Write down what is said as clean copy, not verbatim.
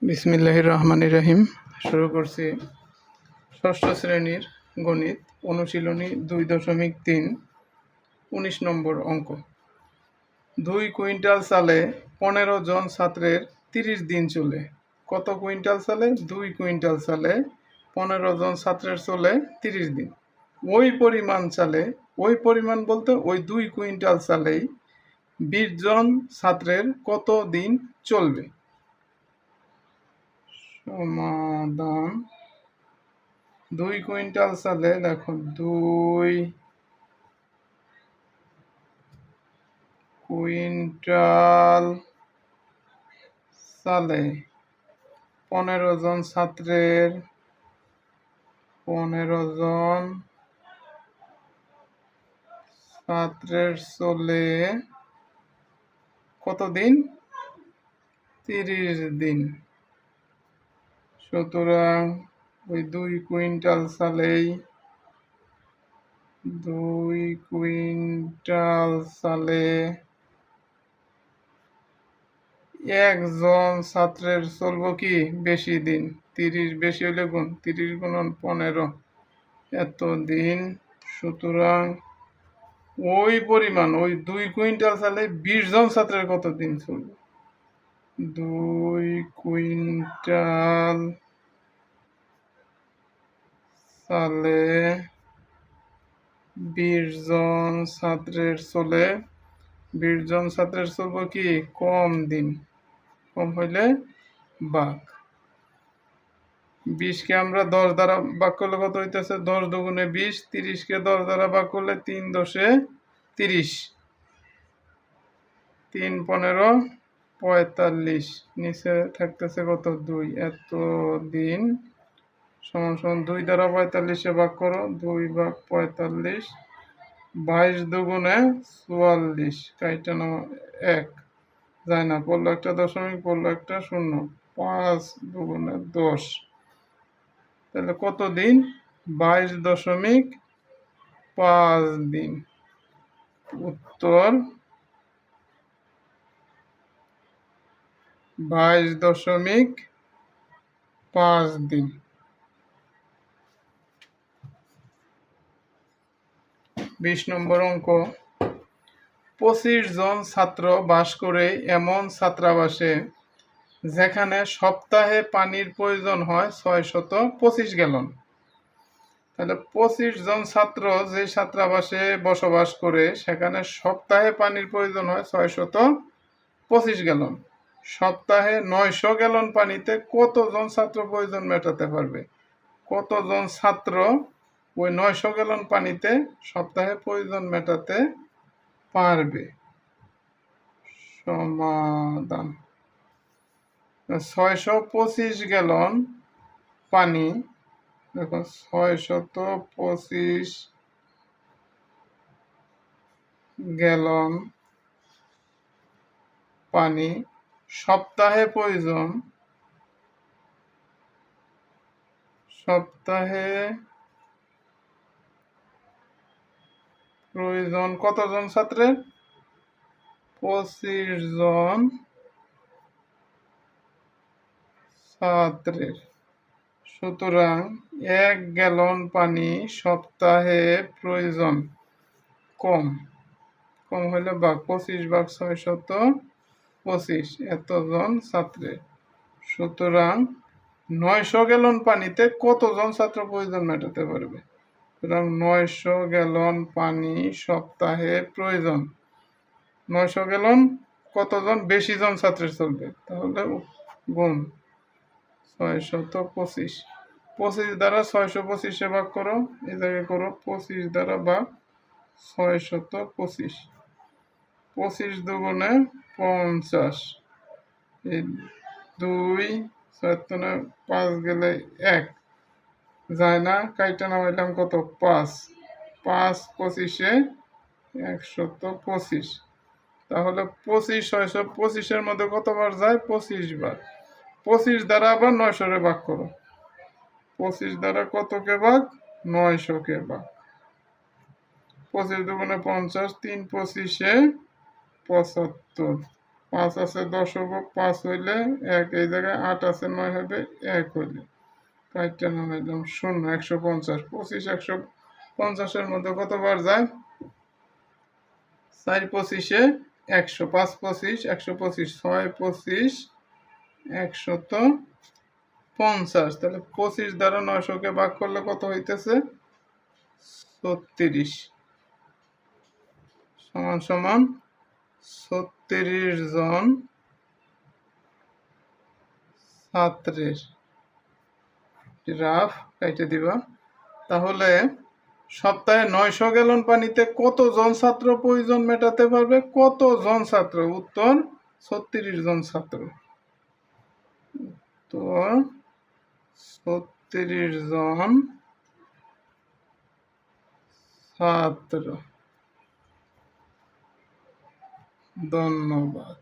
বিসমিল্লাহির রহমানির রহিম। শুরু করছি ষষ্ঠ শ্রেণীর গণিত অনুশীলনী 2.3 19 নম্বর অঙ্ক। 2 কুইন্টাল চালে 15 জন ছাত্রের 30 দিন চলে। কত কুইন্টাল চালে? 2 কুইন্টাল চালে 15 জন ছাত্রের চলে 30 দিন। ওই পরিমাণ চালে, ওই পরিমাণ বলতে ওই 2 কুইন্টাল চালেই 20 জন ছাত্রের কত দিন চলবে? সমাধান। 2 কুইন্টাল চালে দেখো 2 কুইন্টাল চালে 15 জন ছাত্রের 15 জন ছাত্রের চলে কত দিন? 30 দিন। সুতরাং ওই 2 কুইন্টাল চালেই 2 কুইন্টাল চালে একজন ছাত্রের চলবো কি বেশি দিন। 30 বেশি হলে গুণ 30 গুণন 15 এত দিন। সুতরাং ওই পরিমাণ ওই 2 কুইন্টাল চালে 20 জন ছাত্রের কত দিন চলবে? 2 কুইন্টাল চালে 20 জন ছাত্রের চলে 20 জন ছাত্রের চলবো কি কম দিন। কম হইলে ভাগ। 20 কে আমরা 10 দ্বারা ভাগ করলে কত হইতেছে? 10 দুগুণে 20। 30 কে 10 দ্বারা ভাগ করলে 3 10 30। 3 15 45। নিচে থাকতেছে কত? 2। এত দিন সমান সমান 2 দ্বারা 45-এ ভাগ করো। 2 ভাগ 45। 22 দুগুণে 44। কাইটা নাও 1 যায় না, পড়লো একটা দশমিক, পড়লো একটা শূন্য। 5 দুগুণে 10। তাহলে কত দিন? 22.5 দিন। উত্তর 22.5 দিন। 20 নম্বর অঙ্ক। 25 জন ছাত্র বাস করে এমন ছাত্রাবাসে যেখানে সপ্তাহে পানির প্রয়োজন হয় 625 গ্যালন। তাহলে 25 জন ছাত্র যে ছাত্রাবাসে বসবাস করে সেখানে সপ্তাহে পানির প্রয়োজন হয় 625 গ্যালন। সপ্তাহে 900 গ্যালন পানিতে কতজন ছাত্র প্রয়োজন মেটাতে পারবে? কতজন ছাত্র ওই 900 গ্যালন পানিতে সপ্তাহে প্রয়োজন মেটাতে পারবে? সমাধান। 625 গ্যালন পানি, দেখো 625 গ্যালন পানি সপ্তাহে প্রয়োজন। সপ্তাহে প্রয়োজন কতজন ছাত্রের? 25 জন ছাত্রের। সুতরাং 1 গ্যালন পানি সপ্তাহে প্রয়োজন। কম হলে ভাগ। 25 ভাগ 625 এতজন ছাত্রের। সুতরাং 900 গ্যালন পানিতে কতজন ছাত্র প্রয়োজন মেটাতে পারবে? সুতরাং 900 গ্যালন পানি সপ্তাহে প্রয়োজন। 900 গ্যালন কতজন বেশি জন ছাত্রের চলবে? তাহলে গুণ 625। 25 দ্বারা 625-এ ভাগ করো। এই জায়গায় করো 25 দ্বারা ভাগ 625। 25 দুগুণে 50। এই 2 5 গেলে 1 যায় না, কাইটা নামাইলাম কত? 5। 5 25-এ 125। তাহলে 25 625-এর মধ্যে কতবার যায়? 25 বার। 25 দ্বারা আবার 900-রে ভাগ করো। 25 দ্বারা কতকে ভাগ? 900-কে ভাগ। 25 দুগুণে 50। 3 25-এ 75। 5 আছে 10 হবো, 5 হইলে 1, এই জায়গায় 8 আছে 9 হবে 1 হইলে কাইটা নামাইলাম 0, 150, 25 150 এর মধ্যে কতবার যায়? 4 25 এ 100, 5 25 125, 6 25 150, তাহলে 25 দ্বারা 900 কে ভাগ করলে কত হইতেছে? 36 সমান সমান 36 জন ছাত্রের রাফ কাইটে দিবা। তাহলে সপ্তাহে 900 গ্যালন পানিতে কতজন ছাত্র প্রয়োজন মেটাতে পারবে? কতজন ছাত্র? উত্তর 36 জন ছাত্র। তো 36 জন ছাত্র। ধন্যবাদ।